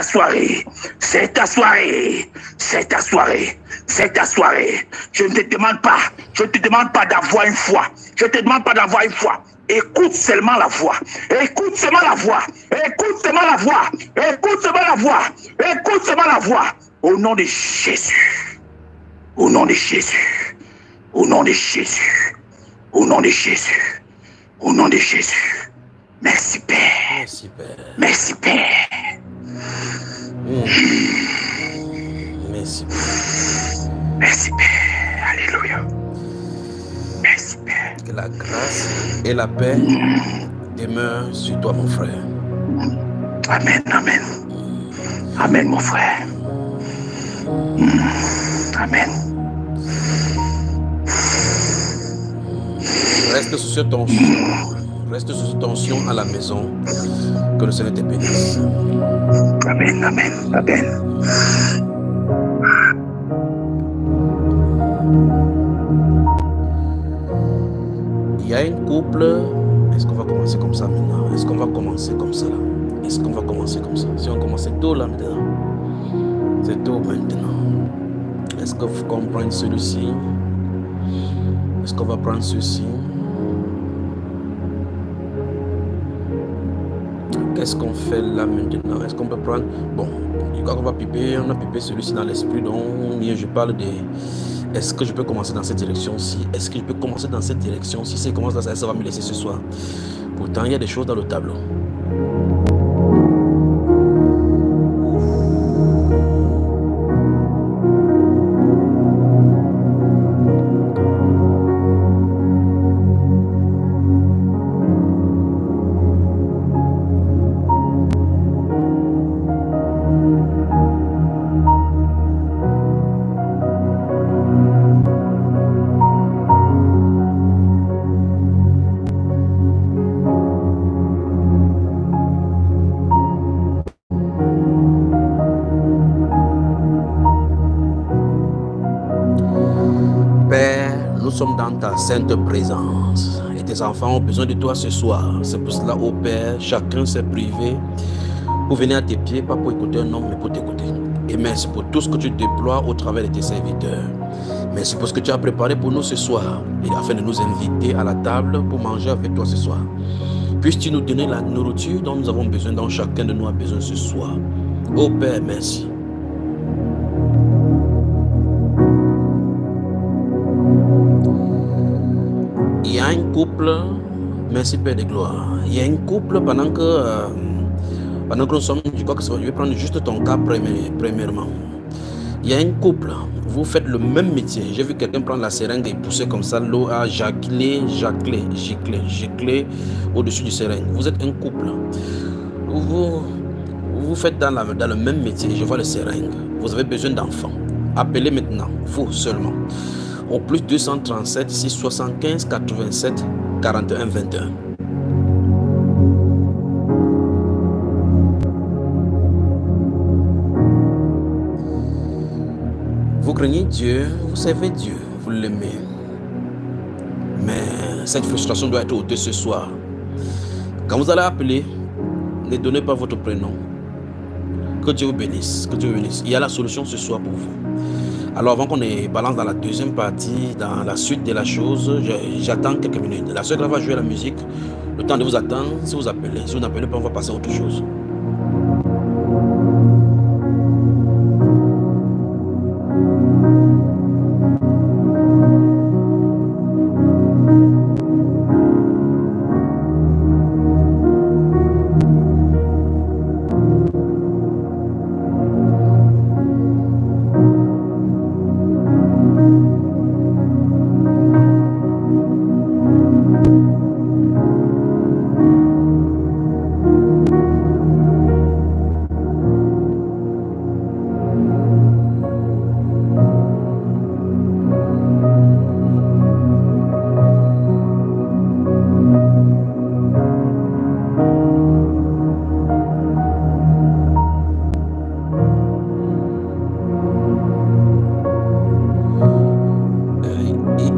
ta soirée. C'est ta soirée. C'est ta soirée. C'est ta soirée. Je ne te demande pas d'avoir une foi. Je ne te demande pas d'avoir une foi. Écoute seulement la voix. Écoute seulement la voix. Écoute seulement la voix. Écoute seulement la voix. Écoute seulement la voix. Au nom de Jésus. Au nom de Jésus. Au nom de Jésus. Au nom de Jésus. Au nom de Jésus. Merci Père. Merci Père. Merci Père. Merci Père. Merci Père. Alléluia. Merci Père. Que la grâce et la paix demeurent sur toi, mon frère. Amen, amen. Amen, mon frère. Amen. Reste sous cette tension. Reste sous cette tension à la maison. Que le Seigneur te bénisse. Amen, amen, amen. Il y a un couple. Est-ce qu'on va commencer comme ça maintenant? Est-ce qu'on va commencer comme ça là? Est-ce qu'on va commencer comme ça? Si on commence tôt là maintenant. C'est tôt maintenant. Est-ce que vous comprenez celui-ci? Est-ce qu'on va prendre ceci? Qu'est-ce qu'on fait là maintenant? Est-ce qu'on peut prendre... Bon, je crois qu'on va piper. On a pipé celui-ci dans l'esprit. Donc, je parle de... Est-ce que je peux commencer dans cette direction-ci? Est-ce que je peux commencer dans cette direction-ci? Si ça commence dans ça, ça va me laisser ce soir. Pourtant, il y a des choses dans le tableau. Dans ta sainte présence et tes enfants ont besoin de toi ce soir. C'est pour cela, ô Père, chacun s'est privé pour venir à tes pieds, pas pour écouter un homme, mais pour t'écouter. Et merci pour tout ce que tu déploies au travers de tes serviteurs. Merci pour ce que tu as préparé pour nous ce soir, et afin de nous inviter à la table pour manger avec toi ce soir. Puisses-tu nous donner la nourriture dont nous avons besoin, dont chacun de nous a besoin ce soir. Ô Père, merci. Il y a un couple, merci Père de gloire, il y a un couple pendant que nous sommes, je crois que je vais prendre juste ton cas premièrement. Il y a un couple, vous faites le même métier. J'ai vu quelqu'un prendre la seringue et pousser comme ça, l'eau a giclé au-dessus du seringue. Vous êtes un couple, vous faites dans le même métier, je vois le seringue. Vous avez besoin d'enfants, appelez maintenant, vous seulement. Au plus 237 675 87 41 21. Vous craignez Dieu, vous servez Dieu, vous l'aimez. Mais cette frustration doit être ôtée ce soir. Quand vous allez appeler, ne donnez pas votre prénom. Que Dieu vous bénisse, que Dieu vous bénisse. Il y a la solution ce soir pour vous. Alors avant qu'on balance dans la deuxième partie, dans la suite de la chose, j'attends quelques minutes. La soeur va jouer la musique, le temps de vous attendre, si vous appelez. Si vous n'appelez pas, on va passer à autre chose.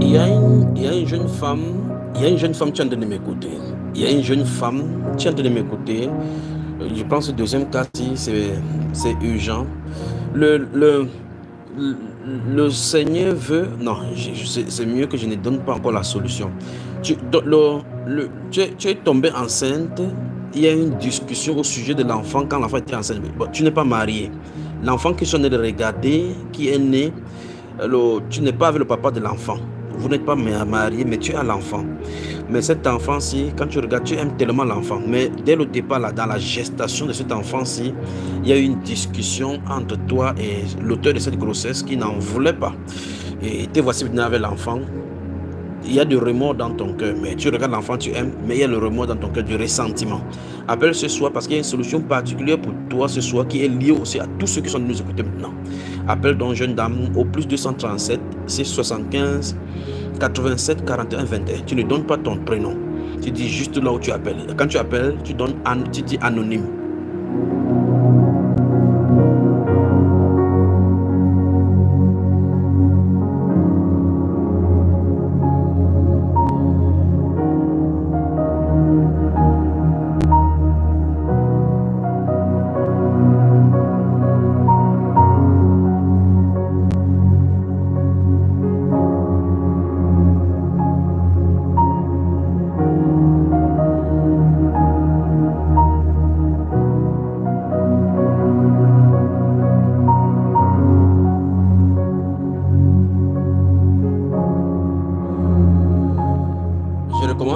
Il y a une jeune femme qui est en train de m'écouter. Il y a une jeune femme qui est en train de m'écouter. Je pense que le deuxième cas, si c'est urgent. Le Seigneur veut... Non, c'est mieux que je ne donne pas encore la solution. Tu es tombé enceinte. Il y a une discussion au sujet de l'enfant quand l'enfant était enceinte. Bon, tu n'es pas marié. L'enfant que tu es en train de regarder, qui est né, tu n'es pas avec le papa de l'enfant. Vous n'êtes pas marié, mais tu as l'enfant. Mais cet enfant-ci, quand tu regardes, tu aimes tellement l'enfant. Mais dès le départ, là, dans la gestation de cet enfant-ci, il y a eu une discussion entre toi et l'auteur de cette grossesse qui n'en voulait pas. Et te voici maintenant avec l'enfant. Il y a du remords dans ton cœur, mais tu regardes l'enfant, tu aimes, mais il y a le remords dans ton cœur, du ressentiment. Appelle ce soir parce qu'il y a une solution particulière pour toi ce soir qui est liée aussi à tous ceux qui sont venus nous écouter maintenant. Appelle donc jeune dame au plus 237 675 87 41 21. Tu ne donnes pas ton prénom. Tu dis juste là où tu appelles. Quand tu appelles, tu dis anonyme.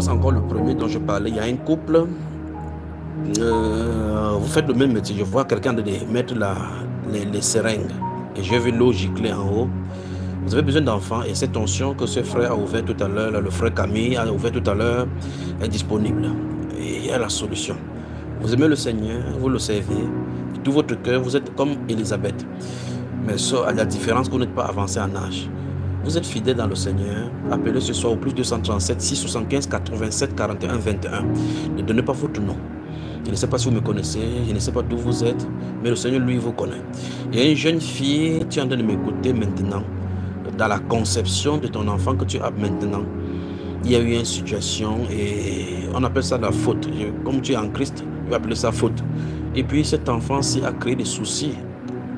Encore le premier dont je parlais, il y a un couple, vous faites le même métier, je vois quelqu'un de mettre les seringues et j'ai vu l'eau gicler en haut. Vous avez besoin d'enfants et cette onction que ce frère a ouvert tout à l'heure, le frère Camille a ouvert tout à l'heure, est disponible et il y a la solution. Vous aimez le Seigneur, vous le servez, de tout votre cœur, vous êtes comme Élisabeth, mais à la différence que vous n'êtes pas avancé en âge. Vous êtes fidèle dans le Seigneur, appelez ce soir au plus 237 675 87 41 21. Ne donnez pas votre nom. Je ne sais pas si vous me connaissez, je ne sais pas d'où vous êtes, mais le Seigneur, lui, vous connaît. Il y a une jeune fille, tu es en train de m'écouter maintenant, dans la conception de ton enfant que tu as maintenant. Il y a eu une situation et on appelle ça la faute. Comme tu es en Christ, on va appeler ça faute. Et puis cet enfant-ci a créé des soucis.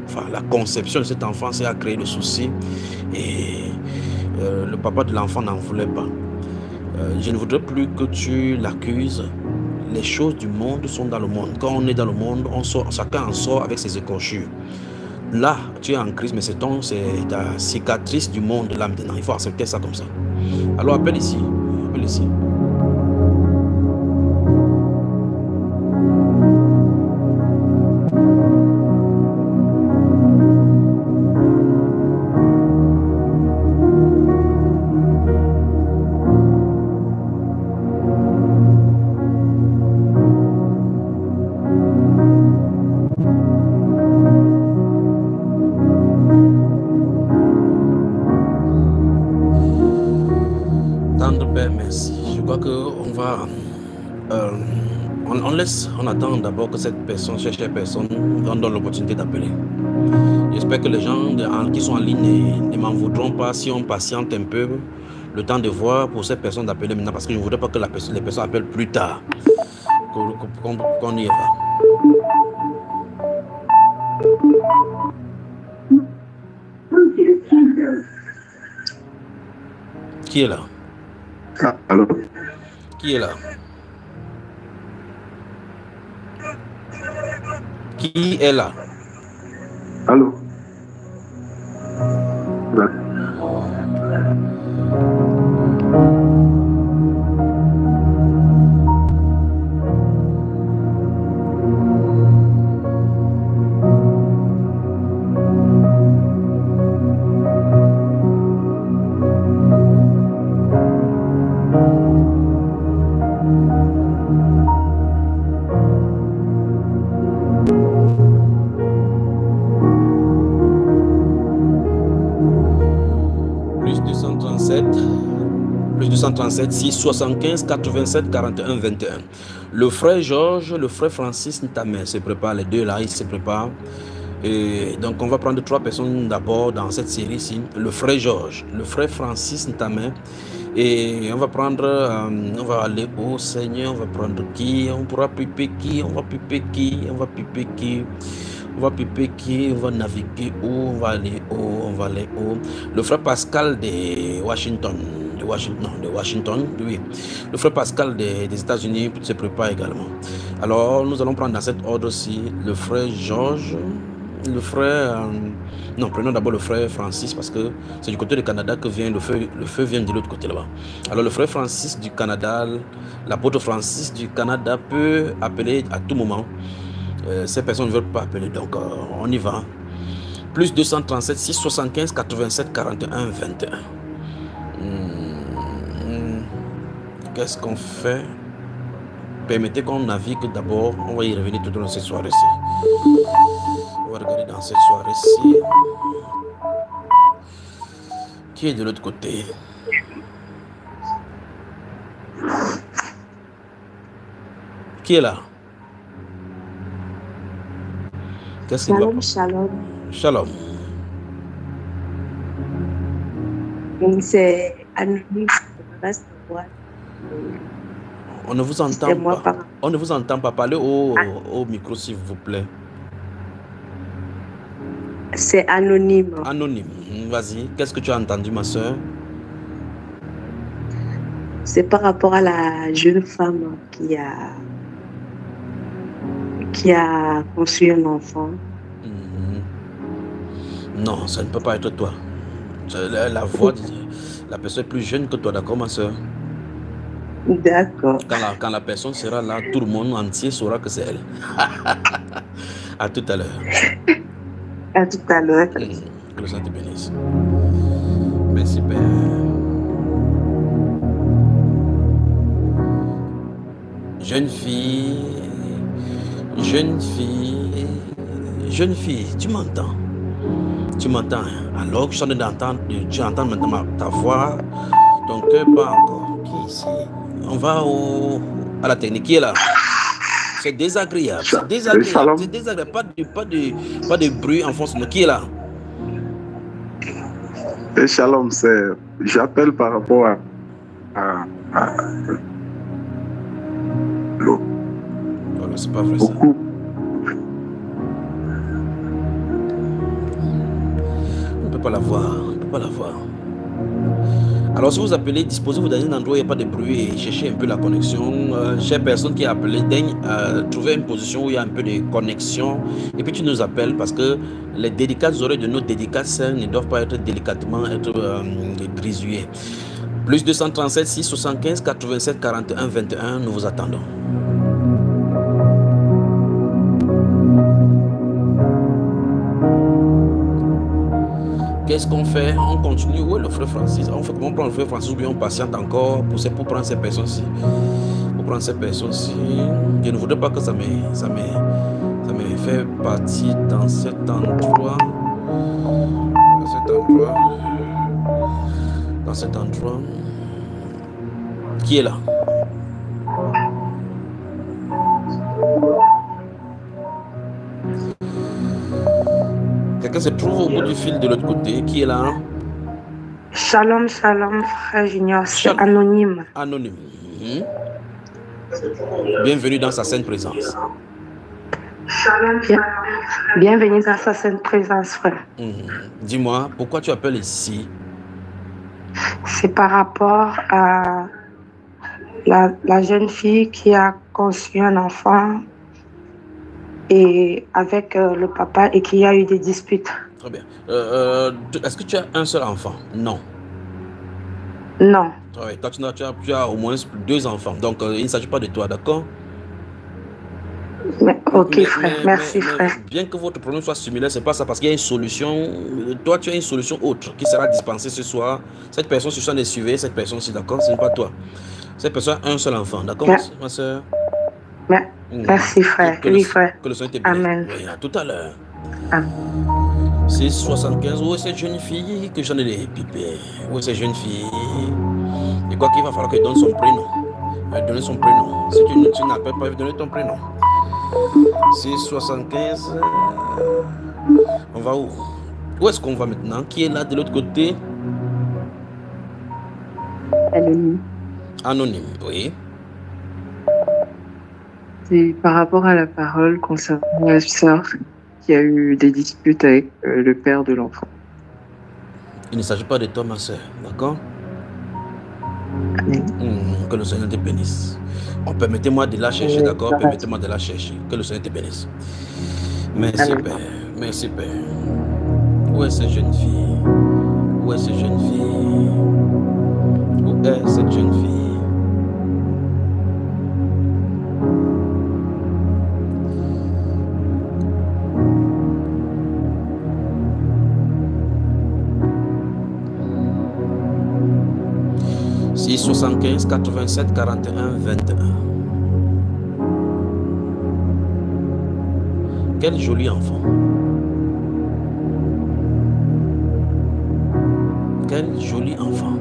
Enfin, la conception de cet enfant-ci a créé des soucis et le papa de l'enfant n'en voulait pas. Je ne voudrais plus que tu l'accuses. Les choses du monde sont dans le monde. Quand on est dans le monde, chacun en sort avec ses écorchures. Là, tu es en crise, mais c'est ta cicatrice du monde là maintenant. Il faut accepter ça comme ça. Alors appelle ici. Appelle ici. On attend d'abord que cette personne, cette personne, donne l'opportunité d'appeler. J'espère que les gens qui sont en ligne ne m'en voudront pas si on patiente un peu le temps de voir pour cette personne d'appeler maintenant, parce que je ne voudrais pas que les personnes appellent plus tard. Qu'on y va. Qui est là? Allô? Qui est là? Qui est là? Allô? Ouais. Plus 237 6 75 87 41 21. Le frère Georges, le frère Francis Ntamé se prépare, les deux là, ils se préparent. Et donc on va prendre 3 personnes d'abord dans cette série-ci. Le frère Georges, le frère Francis Ntamé Et on va prendre, on va aller au Seigneur, on va prendre qui? On pourra piper qui? On va piper qui? On va piper qui? On va piper qui? On va naviguer où? On va aller où? On va aller où? Le frère Pascal de Washington. De Washington, oui. Le frère Pascal des États-Unis se prépare également. Alors, nous allons prendre dans cet ordre-ci le frère Georges, le frère... non, prenons d'abord le frère Francis parce que c'est du côté du Canada que vient le feu vient de l'autre côté là-bas. Alors, le frère Francis du Canada, l'apôtre Francis du Canada peut appeler à tout moment. Ces personnes ne veulent pas appeler, donc on y va. Plus 237 675 87 41 21. Qu'est-ce qu'on fait? Permettez qu'on navigue d'abord. On va y revenir tout au long de cette soirée-ci. On va regarder dans cette soirée-ci. Qui est de l'autre côté? Qui est là? Shalom, shalom. Shalom. C'est anonyme. On ne vous entend pas. On ne vous entend pas. Parlez au micro, s'il vous plaît. C'est anonyme. Anonyme. Vas-y. Qu'est-ce que tu as entendu, ma soeur? C'est par rapport à la jeune femme qui a conçu un enfant. Non, ça ne peut pas être toi. La voix de la personne est plus jeune que toi, d'accord, ma soeur? D'accord. Quand la personne sera là, tout le monde entier saura que c'est elle. À tout à l'heure. À tout à l'heure. Que le Saint te bénisse. Merci, Père. Jeune fille, tu m'entends? Tu m'entends? Alors que je suis en train d'entendre, tu entends maintenant ta voix, ton cœur bat encore. Qui est ici? On va à la technique. Qui est là? C'est désagréable. C'est désagréable. C'est désagréable. Pas de bruit en fond. Qui est là? Et shalom, j'appelle par rapport à l'eau. Voilà, c'est pas vrai ça. On ne peut pas la voir. On ne peut pas la voir. Alors si vous appelez, disposez-vous dans un endroit où il n'y a pas de bruit et cherchez un peu la connexion. Chère personne qui a appelé, daigne trouver une position où il y a un peu de connexion. Et puis tu nous appelles parce que les dédicaces oreilles de nos dédicaces ne doivent pas être délicatement brisées. Plus 237 675 87 41 21, nous vous attendons. Qu'est-ce qu'on fait? On continue. Où est le frère Francis? On fait comment prendre le frère Francis ou bien on patiente encore pour prendre ces personnes-ci? Pour prendre ces personnes-ci. Je ne voudrais pas que ça me fait partie dans cet endroit. Dans cet endroit. Qui est là? Quelqu'un se trouve au bout du fil de l'autre côté. Qui est là? Shalom, shalom, frère Junior. C'est anonyme. Anonyme. Bienvenue dans sa sainte présence. Bienvenue dans sa sainte présence, frère. Dis-moi, pourquoi tu appelles ici? C'est par rapport à la jeune fille qui a conçu un enfant et avec le papa et qui a eu des disputes. Très bien. Est-ce que tu as un seul enfant? Non. Non. Oui, toi, tu as au moins 2 enfants. Donc, il ne s'agit pas de toi, d'accord? Ok, frère. Merci, frère. Bien que votre problème soit similaire, c'est pas ça, parce qu'il y a une solution. Toi, tu as une solution autre qui sera dispensée ce soir. Cette personne, ce soir, est suivie. Cette personne-ci, d'accord? Ce n'est pas toi. Cette personne a un seul enfant, d'accord, ma soeur? Merci, frère. Oui, frère. Que le Seigneur te bénisse. Amen. Oui, à tout à l'heure. Amen. C'est 75. Où est cette jeune fille que j'en ai pipé? Où est cette jeune fille? Et quoi qu'il va falloir qu'elle donne son prénom. Elle donne son prénom. Si tu n'appelles pas, elle va donner ton prénom. C'est 75. On va où? Où est-ce qu'on va maintenant? Qui est là de l'autre côté? Elle anonyme. Anonyme, oui. C'est par rapport à la parole concernant la sœur qui a eu des disputes avec le père de l'enfant. Il ne s'agit pas de toi, ma soeur, d'accord? Amen. Que le Seigneur te bénisse. Permettez-moi de la chercher, d'accord? Permettez-moi de la chercher. Que le Seigneur te bénisse. Merci, Amen. Père. Merci, Père. Où est cette jeune fille? Où est cette jeune fille? Où est cette jeune fille? « 675 87 41 21. Quel joli enfant. Quel joli enfant.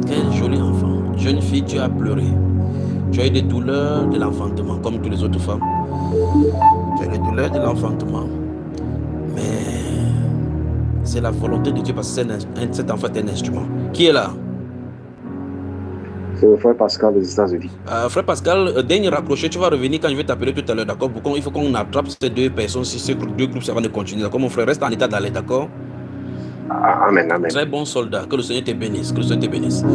Quel joli enfant. Jeune fille, tu as pleuré. Tu as eu des douleurs de l'enfantement, comme toutes les autres femmes. Tu as eu des douleurs de l'enfantement. Mais c'est la volonté de Dieu parce que cet enfant est un instrument. Qui est là? C'est le frère Pascal des États-Unis. Frère Pascal, dernier raccroché, tu vas revenir quand je vais t'appeler tout à l'heure, d'accord? Il faut qu'on attrape ces deux personnes, ces deux groupes avant de continuer, d'accord? Mon frère, reste en état d'aller, d'accord? Amen, amen. Très bon soldat, que le Seigneur te bénisse, que le Seigneur te bénisse.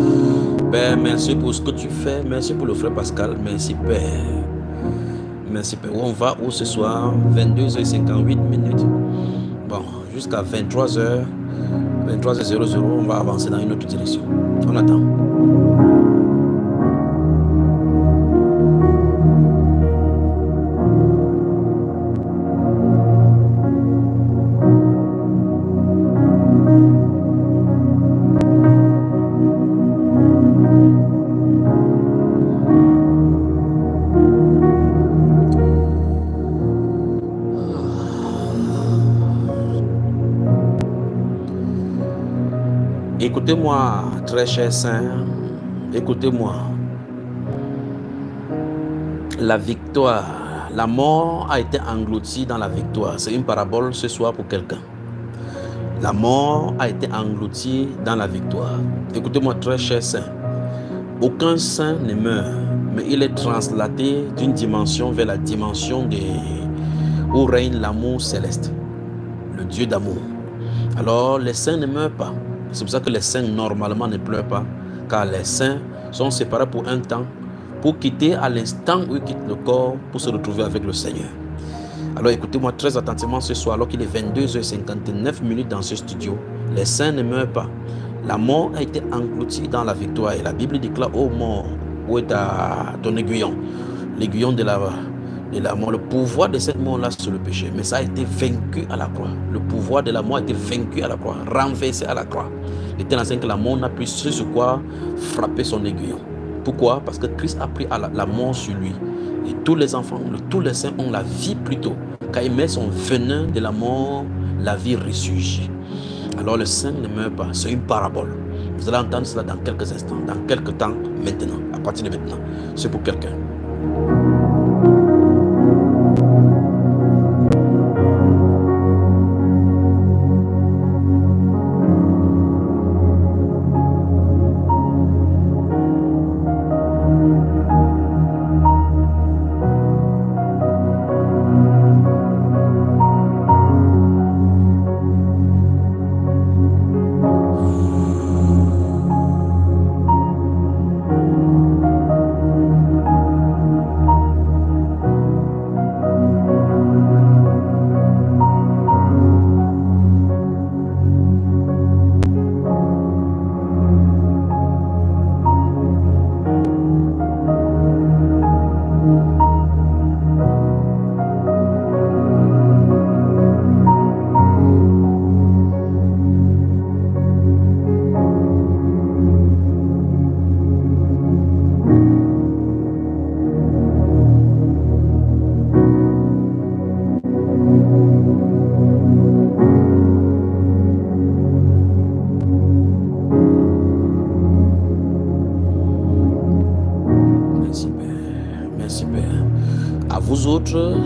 Père, merci pour ce que tu fais, merci pour le frère Pascal, merci Père. Merci Père. Où on va, où ce soir? 22h58 minutes. Bon, jusqu'à 23h, 23h00, on va avancer dans une autre direction. On attend. Écoutez-moi, très chers saints, écoutez-moi. La victoire, la mort a été engloutie dans la victoire. C'est une parabole ce soir pour quelqu'un. La mort a été engloutie dans la victoire. Écoutez-moi, très chers saints. Aucun saint ne meurt, mais il est translaté d'une dimension vers la dimension où règne l'amour céleste, le Dieu d'amour. Alors, les saints ne meurent pas. C'est pour ça que les saints normalement ne pleurent pas, car les saints sont séparés pour un temps, pour quitter à l'instant où ils quittent le corps, pour se retrouver avec le Seigneur. Alors écoutez-moi très attentivement ce soir, alors qu'il est 22h59 minutes dans ce studio. Les saints ne meurent pas. La mort a été engloutie dans la victoire. Et la Bible déclare: ô mort, où est ton aiguillon? L'aiguillon de la mort. Le pouvoir de cette mort-là sur le péché. Mais ça a été vaincu à la croix. Le pouvoir de la mort a été vaincu à la croix, renversé à la croix. L'Éternel enseigne que la mort n'a pu sur quoi frapper son aiguillon. Pourquoi? Parce que Christ a pris la mort sur lui. Et tous les enfants, tous les saints ont la vie plutôt. Quand il met son venin de la mort, la vie ressurgit. Alors le saint ne meurt pas. C'est une parabole. Vous allez entendre cela dans quelques instants, dans quelques temps, maintenant, à partir de maintenant. C'est pour quelqu'un.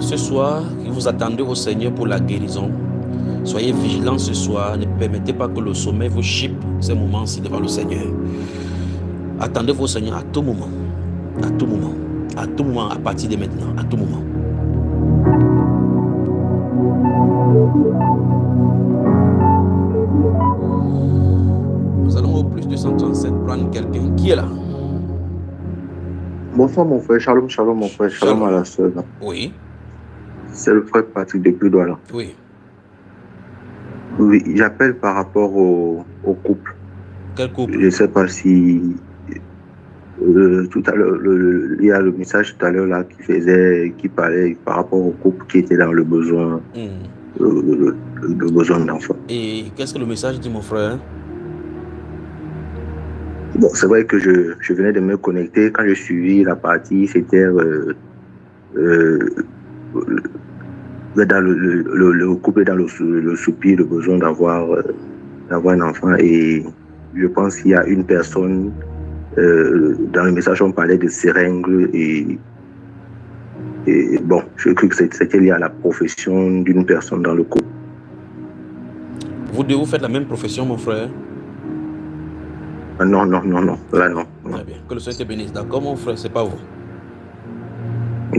Ce soir, que vous attendez au Seigneur pour la guérison, soyez vigilants ce soir. Ne permettez pas que le sommeil vous chippe ces moments-ci devant le Seigneur. Attendez-vous au Seigneur à tout moment. À tout moment. À tout moment, à partir de maintenant. À tout moment. Nous allons au plus 237 prendre quelqu'un. Qui est là? Bonsoir mon frère, shalom, shalom mon frère, shalom à la sœur. Oui. C'est le frère Patrick depuis Douala. Oui. Oui, j'appelle par rapport au couple. Quel couple? Je ne sais pas si tout à l'heure, il y a le message tout à l'heure là qui parlait par rapport au couple qui était dans le besoin, le besoin d'enfant. Et qu'est-ce que le message dit mon frère? Bon, c'est vrai que je venais de me connecter. Quand j'ai suivi la partie, c'était dans le couple dans le soupir, le besoin d'avoir un enfant. Et je pense qu'il y a une personne, dans le message, on parlait de seringues. Et bon, je crois que c'était lié à la profession d'une personne dans le couple. Vous faites la même profession, mon frère? Non. Là, non. Très bien. Que le Seigneur te bénisse. D'accord, mon frère, c'est pas vous.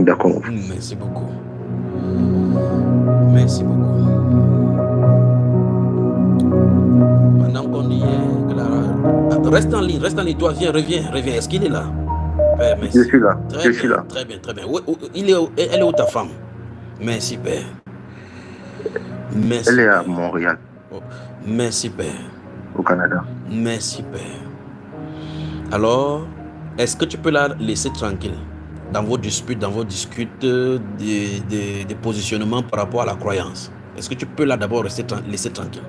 D'accord. Merci beaucoup. Merci beaucoup. Pendant qu'on y est, Clara... Reste en ligne. Toi, reviens. Est-ce qu'il est là? Père, merci. Je suis là. Très bien. Elle est où ta femme? Merci, Père. Merci. Elle est à Montréal. Merci, Père. Au Canada. Merci, Père. Alors, est-ce que tu peux la laisser tranquille dans vos disputes, des positionnements par rapport à la croyance? Est-ce que tu peux là d'abord laisser tranquille?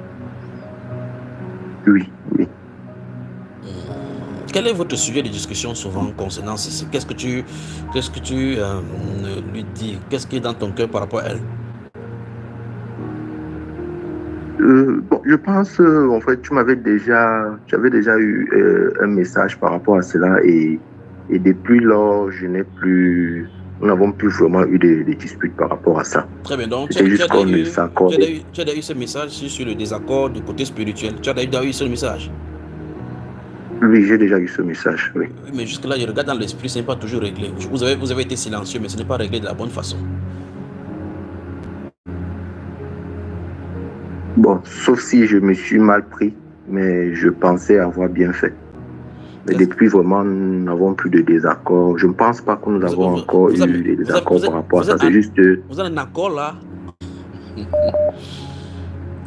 Oui. Quel est votre sujet de discussion souvent concernant ceci? Qu'est-ce que tu lui dis? Qu'est-ce qui est dans ton cœur par rapport à elle? Bon, je pense, en fait, j'avais déjà eu un message par rapport à cela et depuis lors, nous n'avons plus vraiment eu de disputes par rapport à ça. Très bien, donc tu as eu ce message sur le désaccord du côté spirituel. Tu as déjà eu ce message? Oui, j'ai déjà eu ce message, oui. Oui, mais jusque-là, je regarde dans l'esprit, ce n'est pas toujours réglé. Vous avez été silencieux, mais ce n'est pas réglé de la bonne façon. Bon, sauf si je me suis mal pris, mais je pensais avoir bien fait. Mais depuis, vraiment, nous n'avons plus de désaccords. Je ne pense pas que nous avons encore eu des désaccords par rapport à ça. C'est juste... Vous avez un accord là?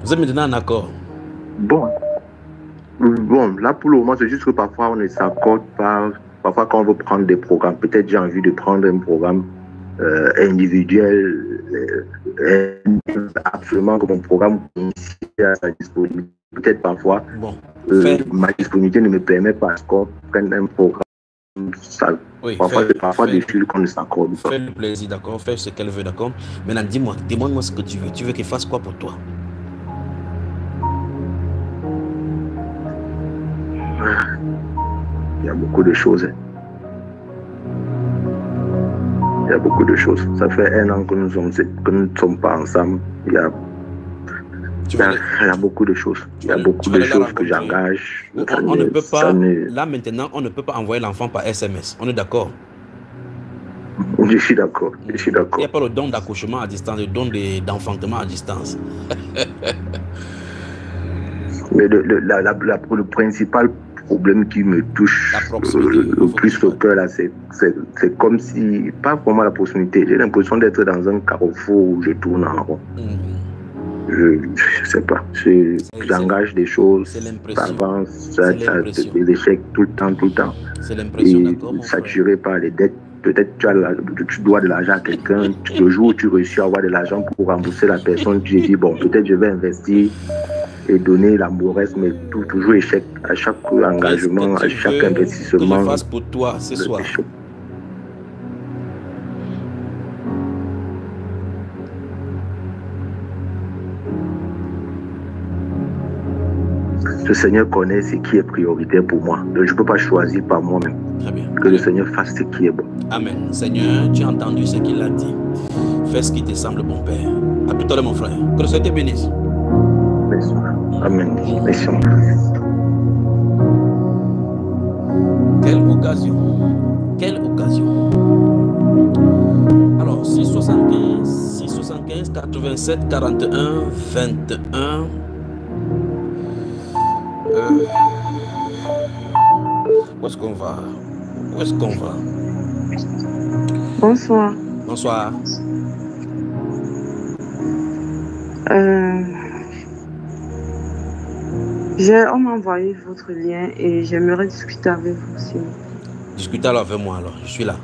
Vous êtes maintenant en accord? Bon, là pour le moment, c'est juste que parfois on ne s'accorde pas. Parfois, quand on veut prendre des programmes, peut-être j'ai envie de prendre un programme individuel, absolument que mon programme à sa disponibilité. Peut-être parfois, ma disponibilité ne me permet pas de prendre un programme. Parfois des fils qu'on ne s'accorde pas. Fais le plaisir, d'accord? Fais ce qu'elle veut, d'accord? Maintenant, demande-moi ce que tu veux. Tu veux qu'elle fasse quoi pour toi? Il y a beaucoup de choses. Ça fait 1 an que nous ne sommes pas ensemble. Il y a beaucoup de choses. Il y a beaucoup de choses que j'engage. On ne peut pas, là maintenant, on ne peut pas envoyer l'enfant par SMS. On est d'accord? Je suis d'accord. Il n'y a pas le don d'accouchement à distance, le don d'enfantement à distance. Mais le principal problème qui me touche le plus au cœur, là, c'est comme si, pas vraiment la proximité, j'ai l'impression d'être dans un carrefour où je tourne en rond. Je sais pas, j'engage des choses, j'avance, des échecs tout le temps. C'est l'impression, d'accord, mon frère. Saturé par les dettes. Peut-être tu dois de l'argent à quelqu'un, le jour où tu réussis à avoir de l'argent pour rembourser la personne, tu dis bon, peut-être je vais investir et donner l'amouresse, mais toujours échec à chaque engagement, à chaque investissement. Que je fasse pour toi ce soir. Le Seigneur connaît ce qui est prioritaire pour moi. Donc je ne peux pas choisir par moi-même. Très bien. Que le Seigneur fasse ce qui est bon. Amen. Seigneur, tu as entendu ce qu'il a dit. Fais ce qui te semble bon, Père. À tout à l'heure, mon frère. Que le Seigneur te bénisse. Merci. Amen. Merci. Quelle occasion. Quelle occasion. Alors, 675, 87, 41, 21. Où est-ce qu'on va? Où est-ce qu'on va? Bonsoir. Bonsoir. On m'a envoyé votre lien et j'aimerais discuter avec vous aussi. Discutez alors avec moi alors, je suis là.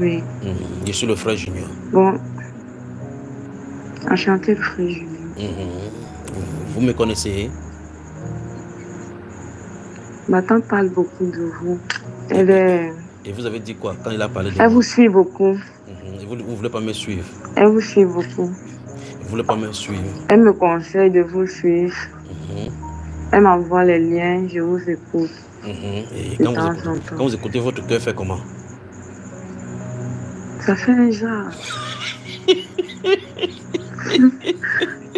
Oui. Je suis le frère Junior. Bon. Enchanté, le frère Junior. Vous me connaissez? Ma tante parle beaucoup de vous. Elle est... Et vous avez dit quoi quand il a parlé de Elle vous suit beaucoup. Et vous ne voulez pas me suivre? Elle vous suit beaucoup. Vous ne voulez pas me suivre? Elle me conseille de vous suivre. Elle m'envoie les liens, je vous écoute. Et quand vous écoutez, votre cœur fait comment? Ça fait un genre.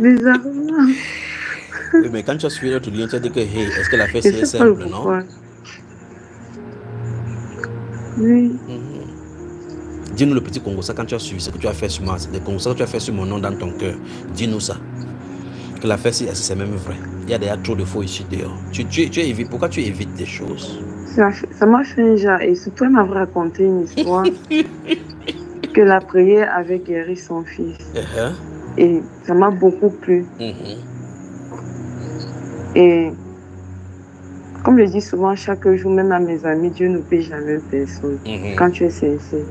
Bizarrement. Oui, mais quand tu as suivi l'autre lien, tu as dit que hey, est-ce que la fête c'est simple, non? Oui. Dis-nous le petit Congo, ça quand tu as suivi ce que tu as fait sur moi, le Congo, ça que tu as fait sur mon nom dans ton cœur. Dis-nous ça. Que la fête, c'est même vrai. Il y a déjà trop de faux ici dehors. Tu évites. Pourquoi tu évites des choses? Ça m'a fait un genre. Et surtout, elle m'a raconté une histoire que la prière avait guéri son fils. Et ça m'a beaucoup plu. Et comme je dis souvent, chaque jour, même à mes amis, Dieu ne paie jamais personne. Quand tu es sincère.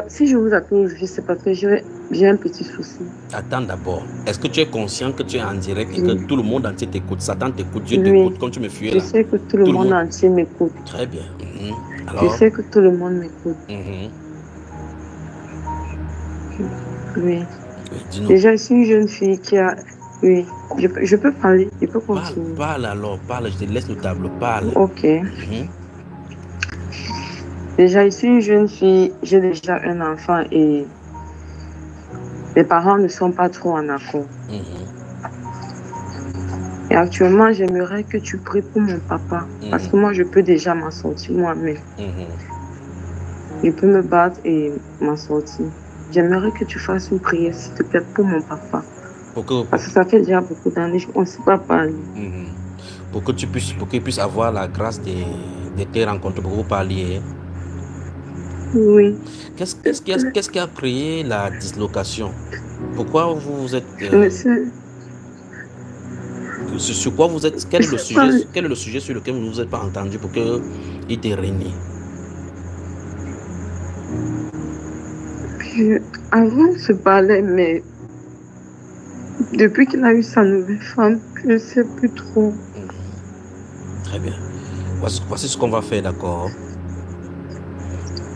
Si je vous appelle aujourd'hui, c'est parce que j'ai un petit souci. Attends d'abord. Est-ce que tu es conscient que tu es en direct et que tout le monde entier t'écoute? Satan t'écoute, Dieu t'écoute, comme tu me fuis là. Je sais que tout le monde entier m'écoute. Très bien. Alors... Je sais que tout le monde m'écoute. Oui. Déjà, je suis une jeune fille qui a... Oui, je peux parler, je peux continuer. Parle alors, parle, je te laisse le tableau, parle. Ok. Déjà, je suis une jeune fille, j'ai déjà un enfant et les parents ne sont pas trop en accord. Et actuellement, j'aimerais que tu pries pour mon papa, parce que moi, je peux déjà m'en sortir moi-même. Je peux me battre et m'en sortir. J'aimerais que tu fasses une prière, s'il te plaît, pour mon papa. Parce que ça fait déjà beaucoup d'années qu'on ne s'est pas parlé. Pour qu'il puisse avoir la grâce de te rencontrer, pour que vous parliez. Oui. Qu'est-ce qui a créé la dislocation? Pourquoi vous êtes... sur quoi vous êtes... Quel est le sujet sur lequel vous ne vous êtes pas entendu pour qu'il te renie? Avant, on se parlait, mais depuis qu'il a eu sa nouvelle femme, je ne sais plus trop. Très bien. Voici ce qu'on va faire, d'accord?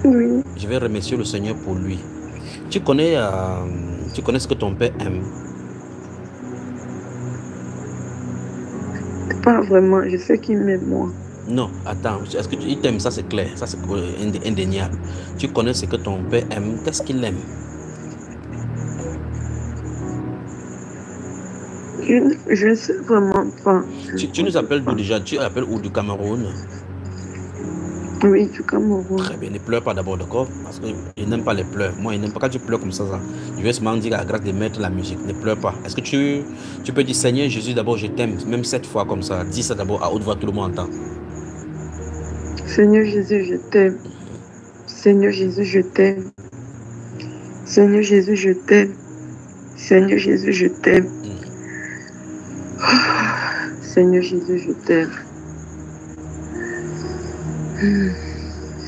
Oui. Je vais remercier le Seigneur pour lui. Tu connais ce que ton père aime? Pas vraiment, je sais qu'il m'aime moi. Non, attends, est-ce qu'il t'aime? Ça c'est clair, ça c'est indéniable. Tu connais ce que ton père aime, qu'est-ce qu'il aime? Je ne sais vraiment pas. Tu nous appelles d'où déjà? Tu appelles où? Du Cameroun? Oui, du Cameroun. Très bien, ne pleure pas d'abord, d'accord? Parce que je n'aime pas les pleurs. Moi, je n'aime pas quand tu pleures comme ça. Je vais seulement dire à la grâce de mettre la musique. Ne pleure pas. Est-ce que tu peux dire Seigneur Jésus d'abord, je t'aime, même 7 fois comme ça. Dis ça d'abord à haute voix, tout le monde entend. Seigneur Jésus, je t'aime. Seigneur Jésus, je t'aime. Seigneur Jésus, je t'aime. Seigneur Jésus, je t'aime. Seigneur Jésus, je t'aime.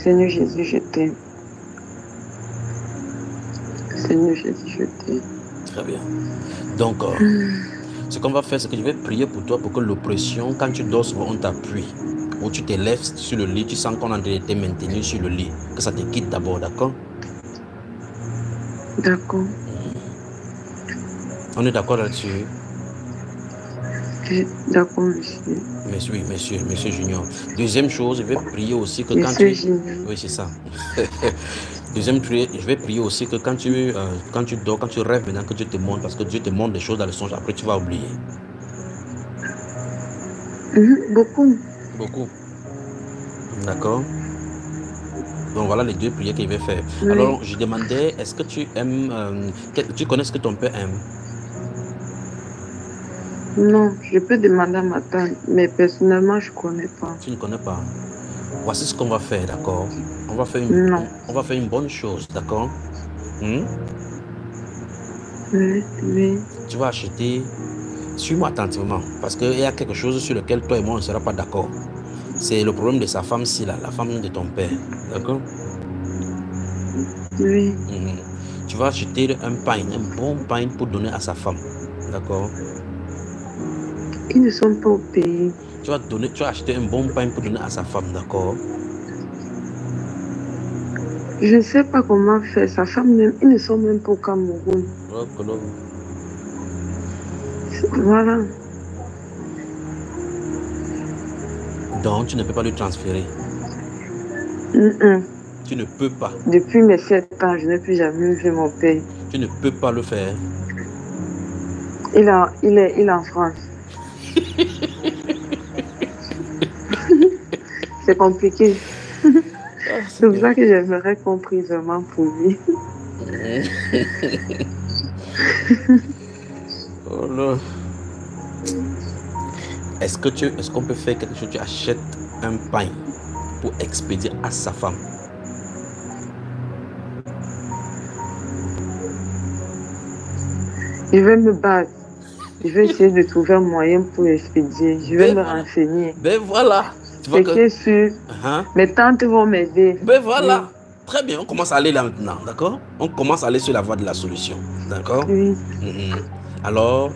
Seigneur Jésus, je t'aime. Seigneur Jésus, je t'aime. Très bien. Donc, ce qu'on va faire, c'est que je vais prier pour toi pour que l'oppression, quand tu dors, souvent on t'appuie. Ou tu te lèves sur le lit, tu sens qu'on a été maintenu sur le lit. Que ça te quitte d'abord, d'accord? D'accord. On est d'accord là-dessus? D'accord, monsieur. Monsieur Junior. Deuxième chose, je vais prier aussi que quand Junior. Oui, c'est ça. Deuxième, je vais prier aussi que quand tu dors, quand tu rêves maintenant, que Dieu te montre, parce que Dieu te montre des choses dans le songe, après tu vas oublier. Beaucoup. Beaucoup. D'accord. Donc voilà les deux prières qu'il va faire. Oui. Alors je demandais, est-ce que tu aimes, tu connais ce que ton père aime? Non, je peux demander à ma tante, mais personnellement, je ne connais pas. Tu ne connais pas? Voici ce qu'on va faire, d'accord? On va faire une bonne chose, d'accord? Oui, oui. Tu vas acheter, suis-moi attentivement, parce qu'il y a quelque chose sur lequel toi et moi on ne sera pas d'accord. C'est le problème de sa femme-ci, là, la femme de ton père, d'accord? Oui. Tu vas acheter un bon pain pour donner à sa femme, d'accord? Ils ne sont pas au pays. Tu vas acheter un bon pain pour donner à sa femme, d'accord? Je ne sais pas comment faire. Sa femme, ils ne sont même pas au Cameroun. Voilà. Donc, tu ne peux pas lui transférer. Tu ne peux pas. Depuis mes 7 ans, je n'ai plus jamais vu mon père. Tu ne peux pas le faire. Il est en France. C'est compliqué. C'est pour ça que j'aimerais qu'on prie vraiment pour lui. Oh là. Est-ce qu'on peut faire quelque chose? Tu achètes un pain pour expédier à sa femme. Je vais me battre. Je vais essayer de trouver un moyen pour expédier. Je vais me renseigner. Ben voilà. C'est que sûr. Mes tantes vont m'aider. Ben voilà. Oui. Très bien, on commence à aller là maintenant, d'accord? On commence à aller sur la voie de la solution, d'accord? Oui. Alors,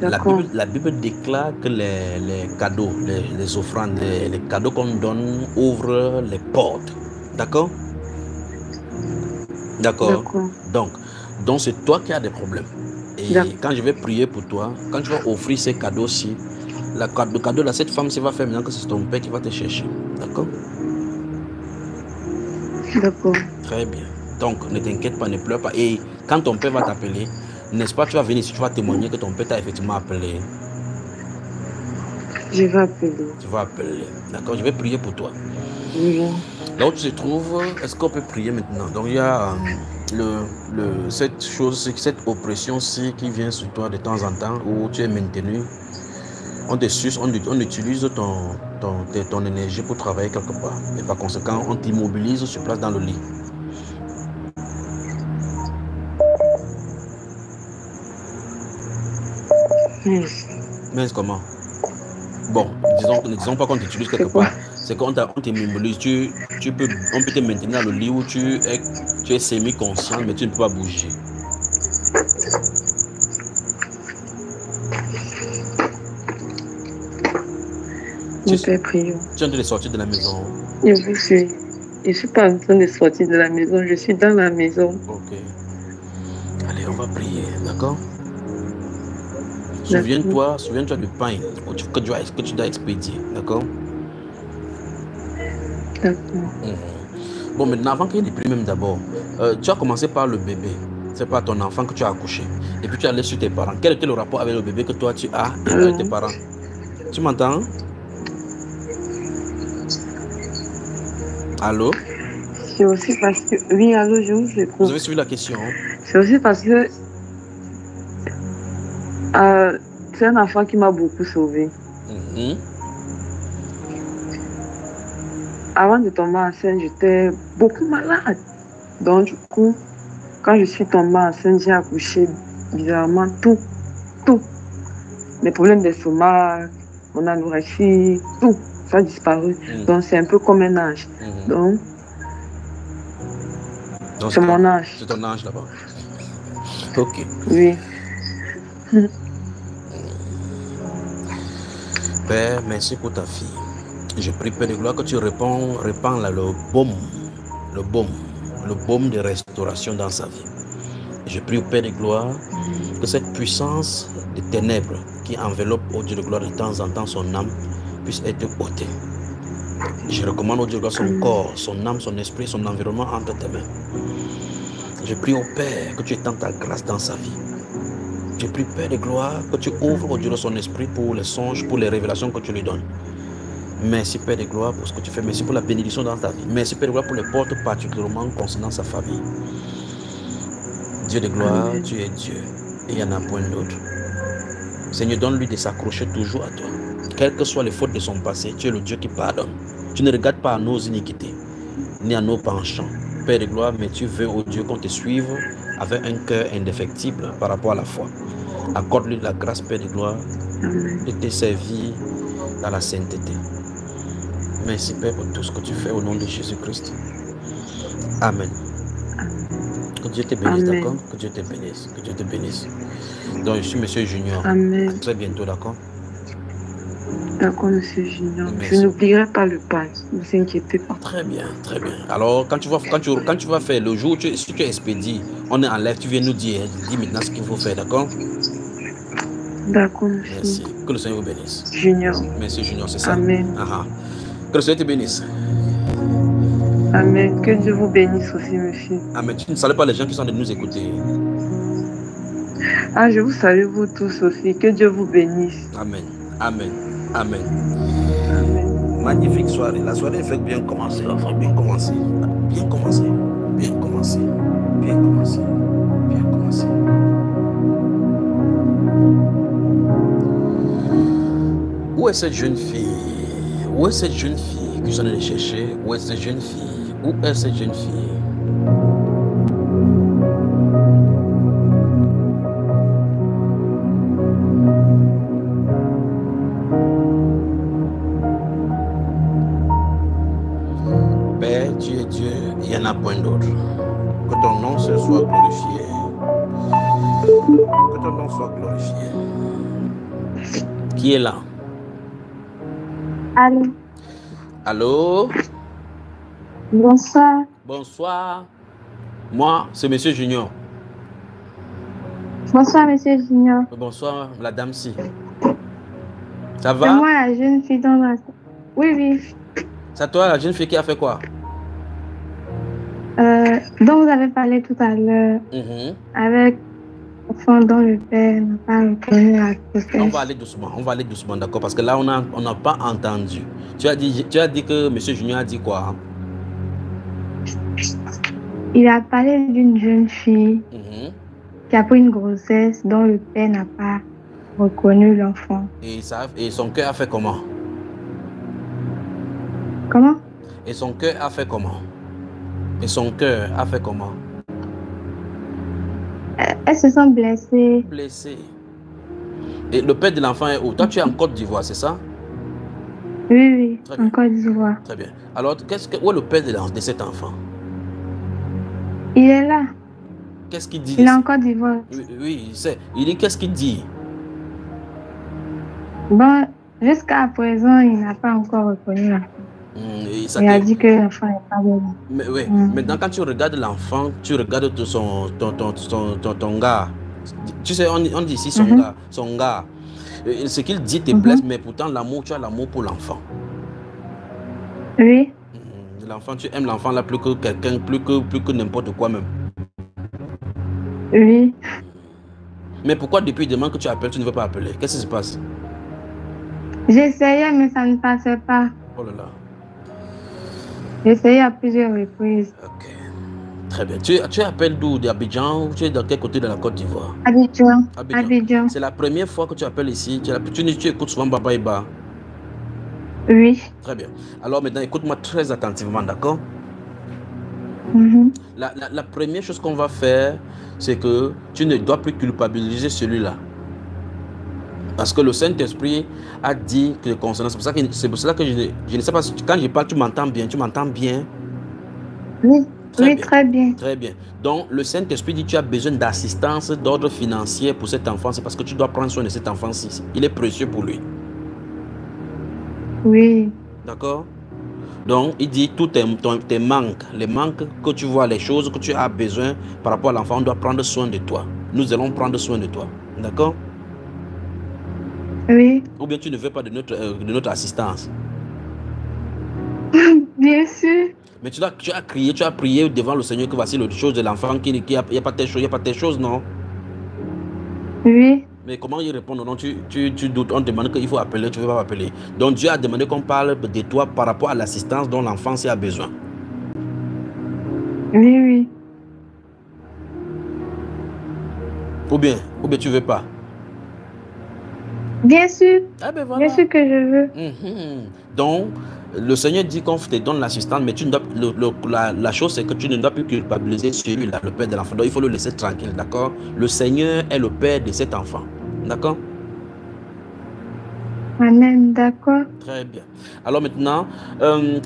la Bible déclare que les cadeaux, les offrandes, les cadeaux qu'on donne ouvrent les portes, d'accord? D'accord. Donc c'est toi qui as des problèmes. Et quand je vais prier pour toi, quand tu vas offrir ces cadeaux-ci, le cadeau là, cette femme, va faire maintenant que c'est ton père qui va te chercher, d'accord? D'accord. Très bien. Donc, ne t'inquiète pas, ne pleure pas. Et quand ton père va t'appeler, n'est-ce pas, tu vas venir ici, tu vas témoigner que ton père t'a effectivement appelé. Je vais appeler. Tu vas appeler. D'accord, je vais prier pour toi. Oui. Là où tu te trouves, est-ce qu'on peut prier maintenant? Donc, il y a cette oppression-ci qui vient sur toi de temps en temps, où tu es maintenu. On utilise ton énergie pour travailler quelque part. Et par conséquent, on t'immobilise sur place dans le lit. Mais comment? Bon, ne disons pas qu'on t'utilise quelque part. C'est qu'on t'immobilise. On peut te maintenir dans le lit où tu es semi-conscient, mais tu ne peux pas bouger. Tu es en train de sortir de la maison? Je suis. Je ne suis pas en train de sortir de la maison, je suis dans la maison. Ok. Allez, on va prier, d'accord? Souviens-toi du pain que tu dois expédier, d'accord? D'accord. Bon, maintenant, avant qu'il y ait des prix même d'abord, tu as commencé par le bébé. C'est pas ton enfant que tu as accouché. Et puis tu es allé sur tes parents. Quel était le rapport avec le bébé que toi tu as et avec tes parents? Tu m'entends? Allô? C'est aussi parce que... Oui, allô, je vous écoute. Vous avez suivi la question? C'est aussi parce que... c'est un enfant qui m'a beaucoup sauvée. Avant de tomber enceinte, j'étais beaucoup malade. Donc, du coup, quand je suis tombée enceinte, j'ai accouché bizarrement tout. Les problèmes d'estomac, mon anorexie, tout. Ça a disparu. Donc, c'est un peu comme un ange. Donc c'est mon ange. C'est ton ange là-bas. Ok. Oui. Père, merci pour ta fille. Je prie, Père de gloire, que tu répands là, le baume de restauration dans sa vie. Je prie au Père de gloire que cette puissance des ténèbres qui enveloppe au Dieu de gloire de temps en temps son âme puisse être ôtée. Je recommande au Dieu de gloire son corps, son âme, son esprit, son environnement entre tes mains. Je prie au Père que tu étends ta grâce dans sa vie. Je prie, Père de gloire, que tu ouvres au Dieu de son esprit pour les songes, pour les révélations que tu lui donnes. Merci, Père de gloire, pour ce que tu fais. Merci pour la bénédiction dans ta vie. Merci, Père de gloire, pour les portes particulièrement concernant sa famille. Dieu de gloire, tu es Dieu. Et il n'y en a point d'autre. Seigneur, donne-lui de s'accrocher toujours à toi. Quelles que soient les fautes de son passé, tu es le Dieu qui pardonne. Tu ne regardes pas à nos iniquités, ni à nos penchants. Père de gloire, mais tu veux, oh Dieu, qu'on te suive avec un cœur indéfectible par rapport à la foi. Accorde-lui la grâce, Père de gloire, de te servir dans la sainteté. Merci, Père, pour tout ce que tu fais au nom de Jésus-Christ. Amen. Que Dieu te bénisse, d'accord? Que Dieu te bénisse. Que Dieu te bénisse. Donc, je suis Monsieur Junior. Amen. À très bientôt, d'accord? D'accord, Monsieur Junior. Merci. Je n'oublierai pas le pass. Ne vous inquiétez pas. Très bien, très bien. Alors, quand tu vas faire le jour, si tu expédies, on est en live, tu viens nous dire, dis maintenant ce qu'il faut faire, d'accord? D'accord, Monsieur. Merci. Que le Seigneur vous bénisse. Junior. Merci, Junior, c'est ça. Amen. Que le Seigneur te bénisse. Amen. Que Dieu vous bénisse aussi, monsieur. Amen. Tu ne salues pas les gens qui sont en train de nous écouter. Ah, je vous salue vous tous aussi. Que Dieu vous bénisse. Amen. Amen. Amen. Amen. Magnifique soirée. La soirée fait bien commencer. Enfin, bien commencer. Bien commencer. Bien commencer. Bien commencer. Bien commencer. Où est cette jeune fille? Où est cette jeune fille que j'en ai cherché? Où est cette jeune fille? Où est cette jeune fille? Père, tu es Dieu, il n'y en a point d'autre. Que ton nom se soit glorifié. Que ton nom soit glorifié. Qui est là? Allô? Allô? Bonsoir. Bonsoir. Moi, c'est Monsieur Junior. Bonsoir, Monsieur Junior. Bonsoir, la dame-ci. Ça C'est va? moi, la jeune fille dans la... Oui, oui. C'est toi, la jeune fille qui a fait quoi? Dont vous avez parlé tout à l'heure, avec l'enfant dont le père n'a pas reconnu la grossesse. On va aller doucement, d'accord? Parce que là, on n'a pas entendu. Tu as dit que Monsieur Junior a dit quoi? Il a parlé d'une jeune fille qui a pris une grossesse dont le père n'a pas reconnu l'enfant. Et son cœur a fait comment? Comment? Et son cœur a fait comment? Et son cœur a fait comment? Elles se sont blessées. Blessées. Et le père de l'enfant est où? Toi, tu es en Côte d'Ivoire, c'est ça? Oui, en Côte d'Ivoire. Très bien. Alors, où est le père de cet enfant? Il est là. Qu'est-ce qu'il dit? Il est en Côte d'Ivoire. Oui, il dit qu'est-ce qu'il dit? Bon, jusqu'à présent, il n'a pas encore reconnu l'enfant. Il a dit que l'enfant n'est pas bon. Mais oui, maintenant quand tu regardes l'enfant, tu regardes ton gars. Tu sais, on dit ici son gars. Ce qu'il dit te blesse, mais pourtant l'amour, tu as l'amour pour l'enfant. Oui. L'enfant, tu aimes l'enfant là plus que quelqu'un, plus que n'importe quoi même. Oui. Mais pourquoi depuis demain que tu appelles, tu ne veux pas appeler? Qu'est-ce qui se passe? J'essayais, mais ça ne passait pas. Oh là là. J'essayais à plusieurs reprises. Ok. Très bien. Tu appelles d'où? D'Abidjan ou tu es dans quel côté de la Côte d'Ivoire? Abidjan. C'est la première fois que tu appelles ici. Tu écoutes souvent Baba Iba? Oui. Très bien. Alors maintenant, écoute-moi très attentivement, d'accord? La première chose qu'on va faire, c'est que tu ne dois plus culpabiliser celui-là. Parce que le Saint-Esprit a dit que concernant... C'est pour cela que je ne sais pas si quand je parle, tu m'entends bien. Tu m'entends bien? Oui. Très bien. Très bien. Donc, le Saint-Esprit dit que tu as besoin d'assistance, d'ordre financier pour cet enfant. C'est parce que tu dois prendre soin de cet enfant-ci. Il est précieux pour lui. Oui. D'accord? Donc, il dit tous tes manques, les manques que tu vois, les choses que tu as besoin par rapport à l'enfant, on doit prendre soin de toi. Nous allons prendre soin de toi. D'accord? Oui. Ou bien tu ne veux pas de notre assistance? Bien sûr. Mais tu as crié, tu as prié devant le Seigneur que voici les choses de l'enfant, qu'il n'y a pas telle chose, non? Oui. Mais comment il répond? Non, tu doutes, on te demande qu'il faut appeler, tu ne veux pas appeler. Donc Dieu a demandé qu'on parle de toi par rapport à l'assistance dont l'enfant a besoin. Oui, oui. Ou bien tu ne veux pas? Bien sûr. Ah ben voilà. Bien sûr que je veux. Donc, le Seigneur dit qu'on te donne l'assistance, mais tu ne dois, la chose c'est que tu ne dois plus culpabiliser celui-là, le père de l'enfant. Donc, il faut le laisser tranquille, d'accord? Le Seigneur est le père de cet enfant, d'accord? Amen, d'accord. Très bien. Alors maintenant,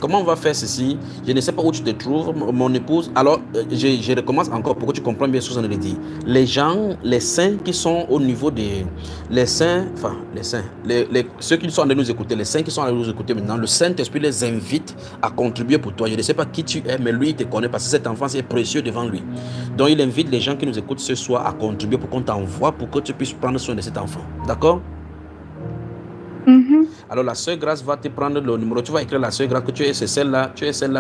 comment on va faire ceci? Je ne sais pas où tu te trouves, mon épouse. Alors, je recommence encore pour que tu comprennes bien ce que je dit. Les gens, les saints qui sont au niveau des... Les saints, enfin, les saints, ceux qui sont en train de nous écouter, les saints qui sont en train de nous écouter maintenant, le Saint-Esprit les invite à contribuer pour toi. Je ne sais pas qui tu es, mais lui, il te connaît parce que cet enfant, c'est précieux devant lui. Donc, il invite les gens qui nous écoutent ce soir à contribuer pour qu'on t'envoie pour que tu puisses prendre soin de cet enfant. D'accord? Alors la sœur Grâce va te prendre le numéro. Tu vas écrire la sœur Grâce que tu es celle-là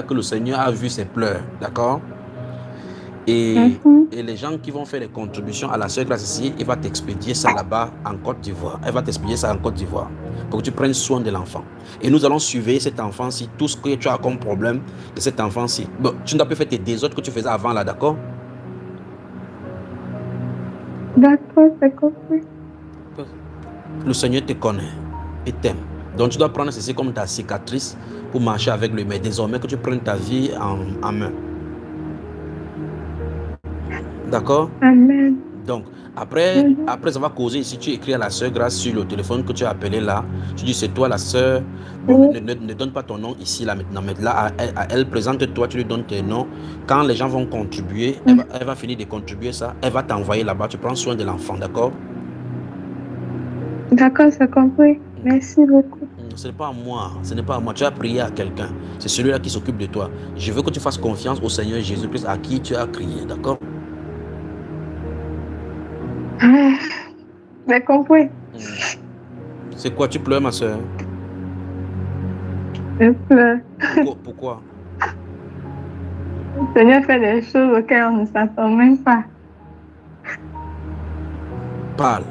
que le Seigneur a vu ses pleurs. D'accord? Et les gens qui vont faire les contributions à la sœur Grâce ici, il va t'expédier ça là-bas en Côte d'Ivoire. Elle va t'expédier ça en Côte d'Ivoire pour que tu prennes soin de l'enfant. Et nous allons surveiller cet enfant-ci, tout ce que tu as comme problème de cet enfant-ci. Bon, tu n'as pas fait tes autres que tu faisais avant là, d'accord? D'accord, c'est compris. Le Seigneur te connaît et t'aime. Donc tu dois prendre ceci comme ta cicatrice pour marcher avec lui. Mais désormais que tu prennes ta vie en main. D'accord? Amen. Donc après avoir causé ici, tu écris à la sœur Grâce sur le téléphone que tu as appelé là. Tu dis c'est toi la sœur. Bon, ne donne pas ton nom ici là maintenant. Mais là, elle présente-toi, tu lui donnes tes noms. Quand les gens vont contribuer, elle va finir de contribuer ça. Elle va t'envoyer là-bas. Tu prends soin de l'enfant, d'accord? D'accord, c'est compris. Merci beaucoup. Ce n'est pas à moi, ce n'est pas à moi. Tu as prié à quelqu'un. C'est celui-là qui s'occupe de toi. Je veux que tu fasses confiance au Seigneur Jésus-Christ à qui tu as crié, d'accord? J'ai compris. C'est quoi, tu pleures, ma soeur? Je pleure. Pourquoi? Le Seigneur fait des choses auxquelles on ne s'attend même pas. Parle.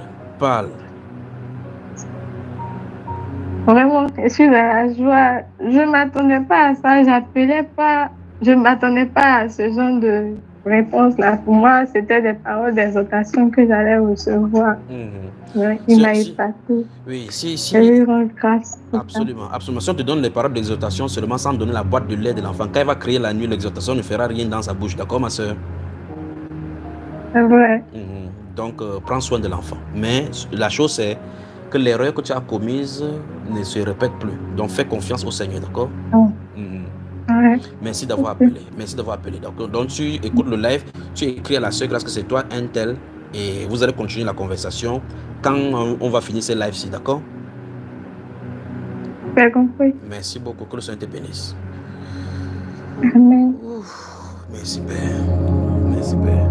Vraiment, je suis dans la joie. Je ne m'attendais pas à ça. Je ne m'attendais pas à ce genre de réponse-là. Pour moi, c'était des paroles d'exhortation que j'allais recevoir. Il m'a épaté. Oui, si. Je lui rends grâce. Absolument. Si on te donne les paroles d'exhortation seulement sans donner la boîte de lait de l'enfant, quand il va crier la nuit, l'exhortation ne fera rien dans sa bouche. D'accord, ma soeur? C'est vrai. Donc, prends soin de l'enfant. Mais la chose, c'est que l'erreur que tu as commise ne se répète plus. Donc, fais confiance au Seigneur, d'accord? Merci d'avoir appelé. Donc, tu écoutes le live, tu écris à la sœur Grâce que c'est toi, un tel, et vous allez continuer la conversation quand on va finir ce live-ci, d'accord? J'ai compris. Merci beaucoup, que le Seigneur te bénisse. Amen. Merci, Père. Merci, Père.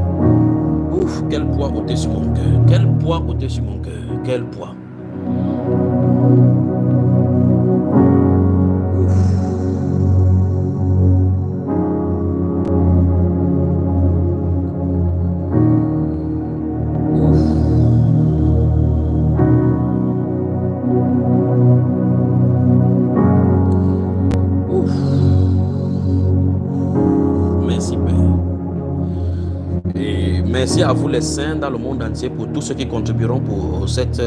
Quel poids ôté sur mon cœur. Quel poids ôté sur mon cœur. Quel poids. Merci à vous les saints dans le monde entier pour tous ceux qui contribueront pour cet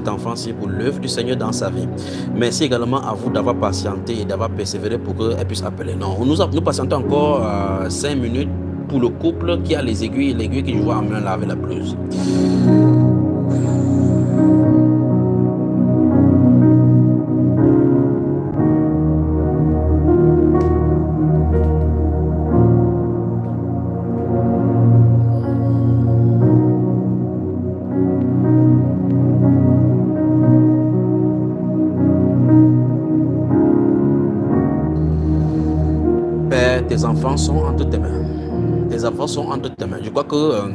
enfant-ci, pour l'œuvre du Seigneur dans sa vie. Merci également à vous d'avoir patienté et d'avoir persévéré pour qu'elle puisse appeler. Non, nous patientons encore 5 minutes pour le couple qui a les aiguilles qui jouent en main là avec la blouse. Tes enfants sont entre tes mains. Tes enfants sont entre tes mains. Je crois que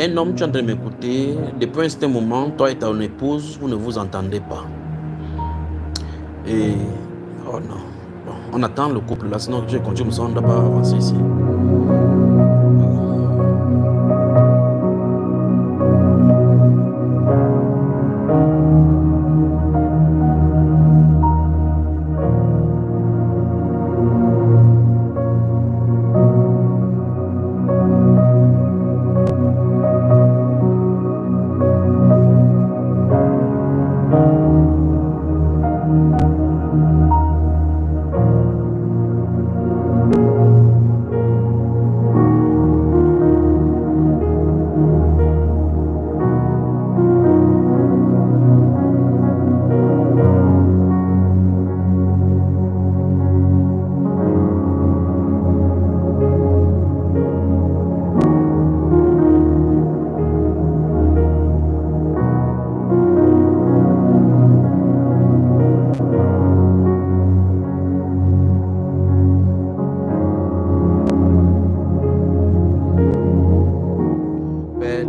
un homme, tu es en train de m'écouter, depuis un certain moment, toi et ton épouse, vous ne vous entendez pas. Et, oh non, bon, on attend le couple là, sinon je continue, on ne doit pas avancer ici.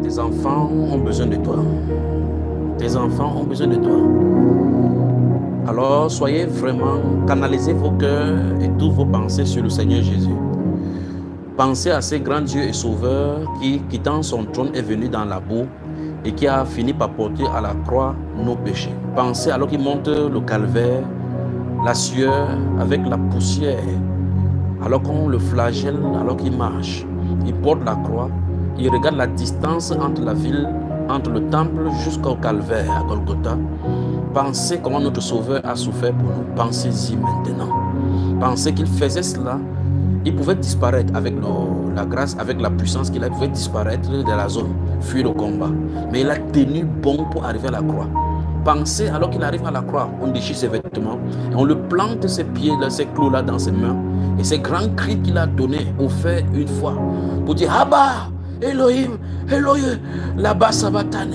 Tes enfants ont besoin de toi. Tes enfants ont besoin de toi. Alors, soyez vraiment, canalisez vos cœurs et toutes vos pensées sur le Seigneur Jésus. Pensez à ce grand Dieu et Sauveur qui, quittant son trône, est venu dans la boue et qui a fini par porter à la croix nos péchés. Pensez alors qu'il monte le calvaire, la sueur avec la poussière, alors qu'on le flagelle, alors qu'il marche. Il porte la croix. Il regarde la distance entre la ville, entre le temple jusqu'au calvaire à Golgotha. Pensez comment notre Sauveur a souffert pour nous. Pensez-y maintenant. Pensez qu'il faisait cela. Il pouvait disparaître avec la grâce, avec la puissance qu'il a. Il pouvait disparaître de la zone, fuir le combat. Mais il a tenu bon pour arriver à la croix. Pensez alors qu'il arrive à la croix, on déchire ses vêtements, et on le plante ses pieds, ses clous-là dans ses mains. Et ces grands cris qu'il a donnés, offert une fois, pour dire Abba! Elohim, Elohim, là-bas Sabatane.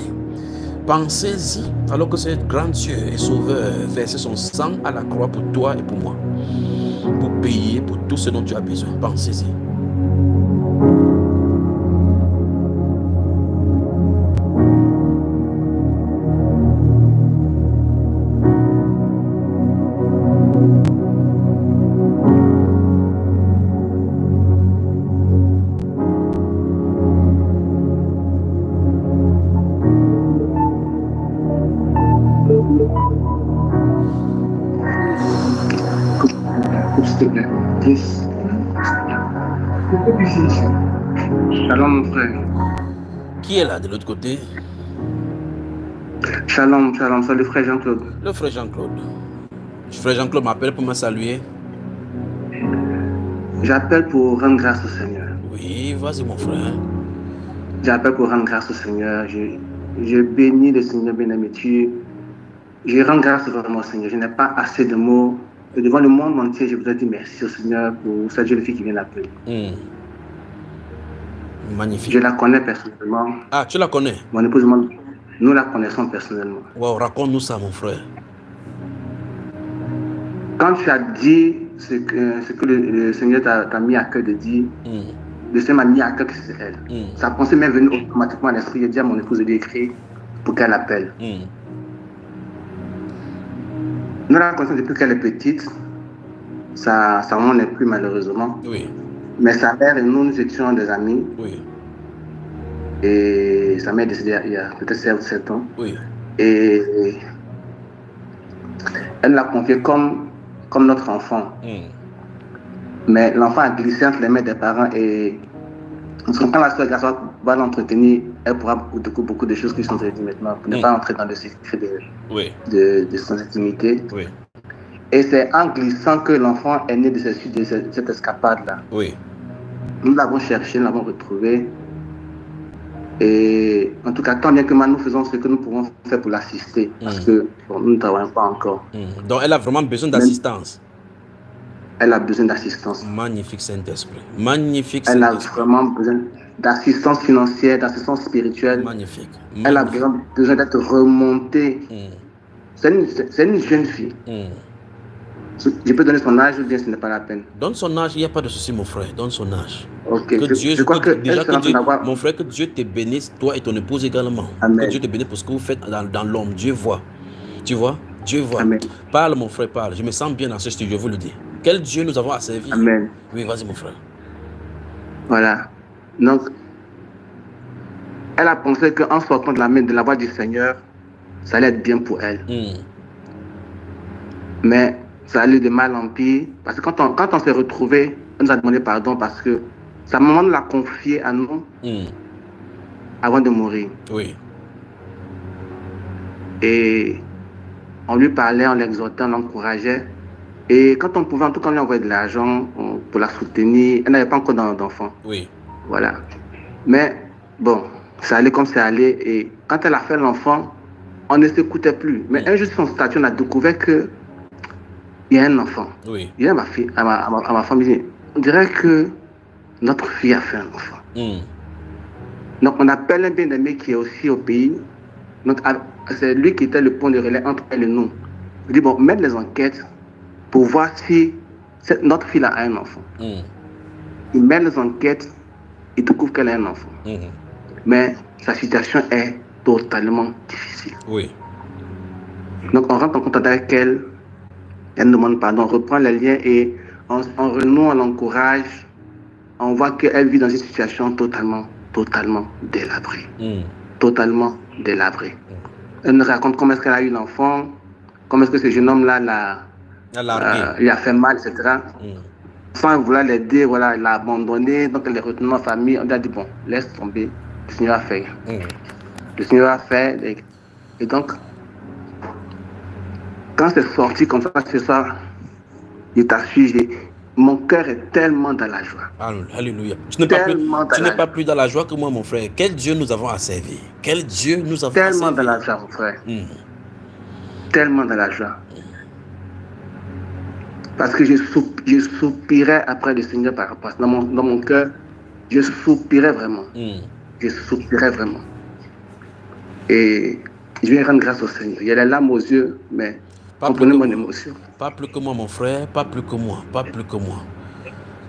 Pensez-y, alors que ce grand Dieu et Sauveur versait son sang à la croix pour toi et pour moi, pour payer pour tout ce dont tu as besoin. Pensez-y. Shalom mon frère. Qui est là de l'autre côté? Shalom, shalom, c'est le frère Jean-Claude. Le frère Jean-Claude. Le frère Jean-Claude m'appelle pour me saluer. J'appelle pour rendre grâce au Seigneur. Oui, vas-y mon frère. J'appelle pour rendre grâce au Seigneur. Je bénis le Seigneur bien-aimé. Je rends grâce vraiment au Seigneur. Je n'ai pas assez de mots. Et devant le monde entier, je voudrais dire merci au Seigneur pour cette jeune fille qui vient d'appeler. Magnifique. Je la connais personnellement. Ah, tu la connais? Mon épouse, nous la connaissons personnellement. Wow, raconte-nous ça, mon frère. Quand tu as dit ce que le Seigneur t'a mis à cœur de dire, le Seigneur m'a mis à cœur que c'est elle. Sa pensée m'est venue automatiquement à l'esprit. J'ai dit à mon épouse de lui écrire pour qu'elle appelle. Nous la connaissons depuis qu'elle est petite. Sa maman n'est plus malheureusement. Oui. Mais sa mère et nous étions des amis. Oui. Et sa mère est décédée il y a peut-être 7 ans. Oui. Et elle l'a confié comme notre enfant. Mais l'enfant a glissé entre les mains des parents et quand la soeur garçon va l'entretenir, elle pourra beaucoup de choses qui sont dites maintenant pour ne pas entrer dans le secret de son intimité. Oui. Et c'est en glissant que l'enfant est né de cette escapade-là. Oui. Nous l'avons cherché, nous l'avons retrouvé. Et en tout cas, tant bien que mal, nous faisons ce que nous pouvons faire pour l'assister. Parce que nous ne travaillons pas encore. Donc elle a vraiment besoin d'assistance. Elle a besoin d'assistance. Magnifique Saint-Esprit. Magnifique Saint-Esprit. Elle a vraiment besoin d'assistance financière, d'assistance spirituelle. Magnifique. Elle a besoin d'être remontée. C'est une jeune fille. Je peux donner son âge ou bien ce n'est pas la peine? Donne son âge, il n'y a pas de souci, mon frère. Donne son âge. Ok, Que Dieu, je crois que déjà que Dieu, avoir... mon frère, que Dieu te bénisse, toi et ton épouse également. Amen. Que Dieu te bénisse pour ce que vous faites dans l'homme. Dieu voit. Tu vois? Dieu voit. Amen. Parle, mon frère, parle. Je me sens bien dans ce studio, je vous le dis. Quel Dieu nous avons à servir? Amen. Oui, vas-y, mon frère. Voilà. Donc, elle a pensé qu'en sortant de la main de la voix du Seigneur, ça allait être bien pour elle. Mais ça allait de mal en pire. Parce que quand on s'est retrouvés, on nous a demandé pardon parce que sa maman l'a confié à nous avant de mourir. Oui. Et on lui parlait, on l'exhortait, on l'encourageait. Et quand on pouvait, en tout cas, on lui envoyait de l'argent pour la soutenir. Elle n'avait pas encore d'enfant. Oui. Voilà. Mais bon, ça allait comme ça allait. Et quand elle a fait l'enfant, on ne s'écoutait plus. Mais un jour, sur son statut, on a découvert qu'il y a un enfant. Oui. Il y a ma fille, à ma famille. On dirait que notre fille a fait un enfant. Donc, on appelle un bien-aimé qui est aussi au pays. C'est lui qui était le point de relais entre elle et nous. Il dit, bon, mettre les enquêtes pour voir si notre fille a un enfant. Il met les enquêtes, il découvre qu'elle a un enfant. Mais sa situation est totalement difficile. Oui. Donc on rentre en contact avec elle, elle nous demande pardon, on reprend les liens et on renoue, on l'encourage. On voit qu'elle vit dans une situation totalement délabrée. Totalement délabrée. Elle nous raconte comment est-ce qu'elle a eu l'enfant, comment est-ce que ce jeune homme-là il a fait mal, etc. Sans vouloir l'aider, voilà, il l'a abandonné, donc elle est retenue en famille. On lui a dit, bon, laisse tomber, le Seigneur a fait. Le Seigneur a fait. Et donc, quand c'est sorti comme ça, c'est ça, il t'a suivi. Mon cœur est tellement dans la joie. Alléluia. Tu n'es pas plus dans la joie que moi, mon frère. Quel Dieu nous avons à servir? Quel Dieu nous avons à servir? Tellement dans la joie, mon frère. Tellement dans la joie. Parce que je soupirais après le Seigneur par rapport à ça. Dans mon cœur, je soupirais vraiment. Je soupirais vraiment. Et je vais rendre grâce au Seigneur. Il y a les larmes aux yeux, mais comprenez mon émotion. Pas plus que moi, mon frère, pas plus que moi, pas plus que moi.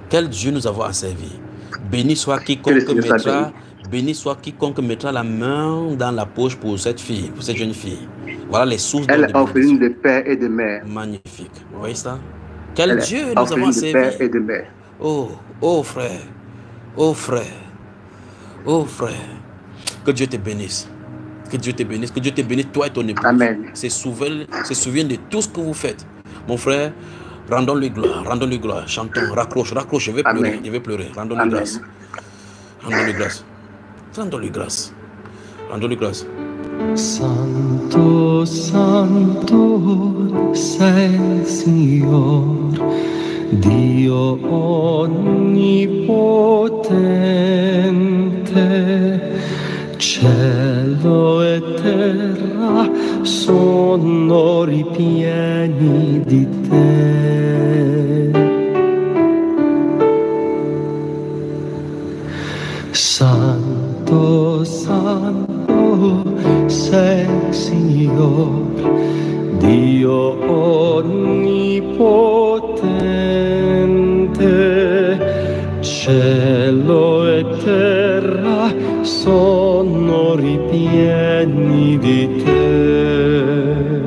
Quel Dieu nous avons à servir? Béni soit quiconque mettra la main dans la poche pour cette fille, pour cette jeune fille. Voilà les sources de elle est orpheline de père et de mère. Magnifique. Vous voyez ça? Quel Dieu nous avons à servir? Père et de mère. Oh frère, oh frère, oh frère. Que Dieu te bénisse. Que Dieu te bénisse. Que Dieu te bénisse, toi et ton épouse. Amen. Se souviens de tout ce que vous faites. Mon frère, rendons-lui gloire. Rendons-lui gloire. Chantons, raccroche. Je vais pleurer. Je vais pleurer. Rendons-lui grâce. Rendons-lui grâce. Rendons-lui grâce. Rendons-lui grâce. Santo, Santo sei il Signor, Dio onnipotente, cielo e terra sono ripieni di te. Santo, Santo sei il Signor, Dio onnipotente, cielo e terra sono ripieni di te.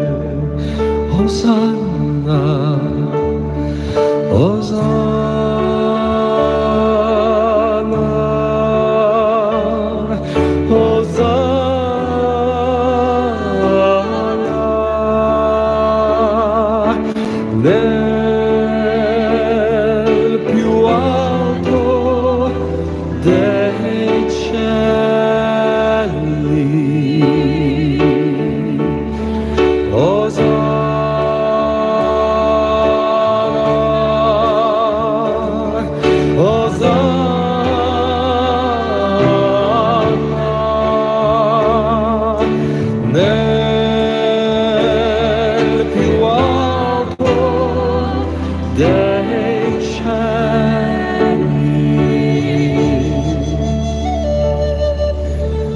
Osanna, Osanna. Nel più alto dei cieli, Osanna, Osanna, nel più alto dei cieli.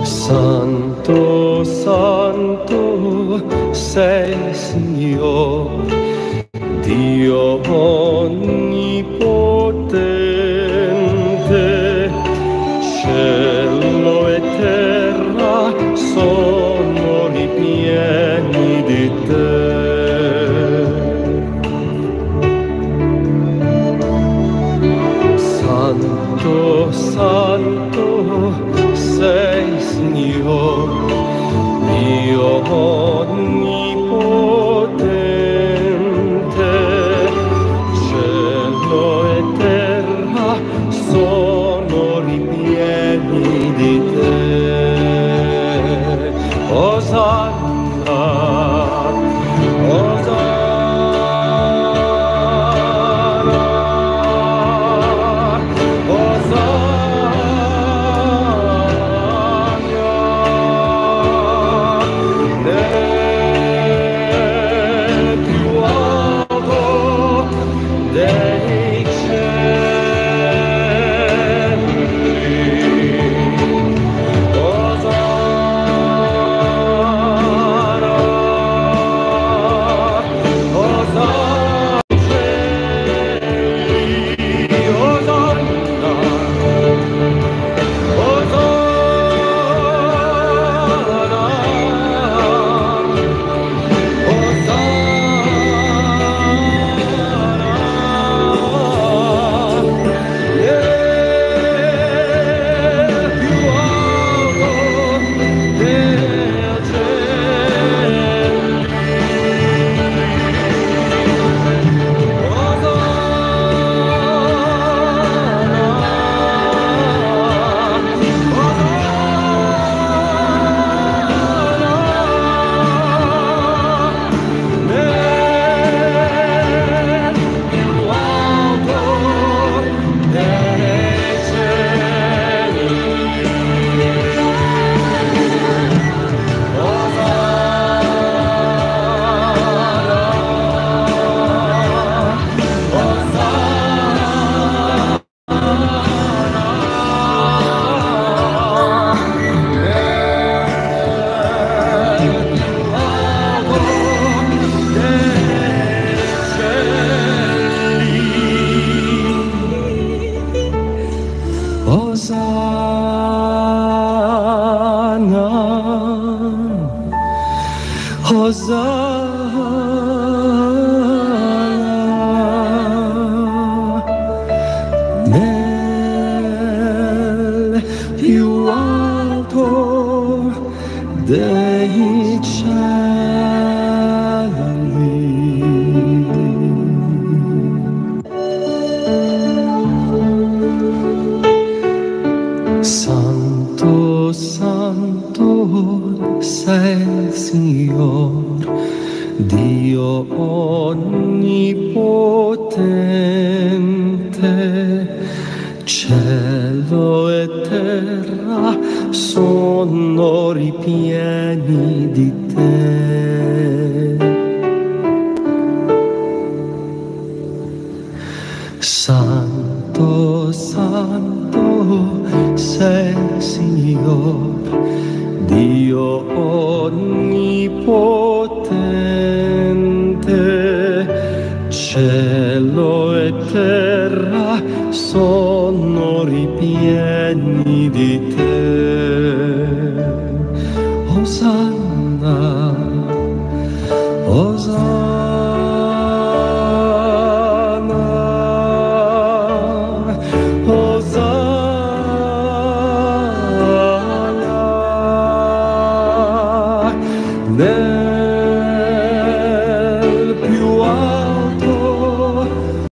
Santo, Santo sei il Signor, Dio onnipotente, cielo e terra sono ripieni di te. Santo, Santo sei Signore, Dio onnipotente, cielo e terra sono ripieni di te. Osanna, Osanna. Nel più alto dei cieli. Santo, Santo sei Signore, Dio onnipotente, cielo e terra sono ripieni di te. Santo, Santo sei Signore, Dio onnipotente, cielo e terra sono ripieni di te.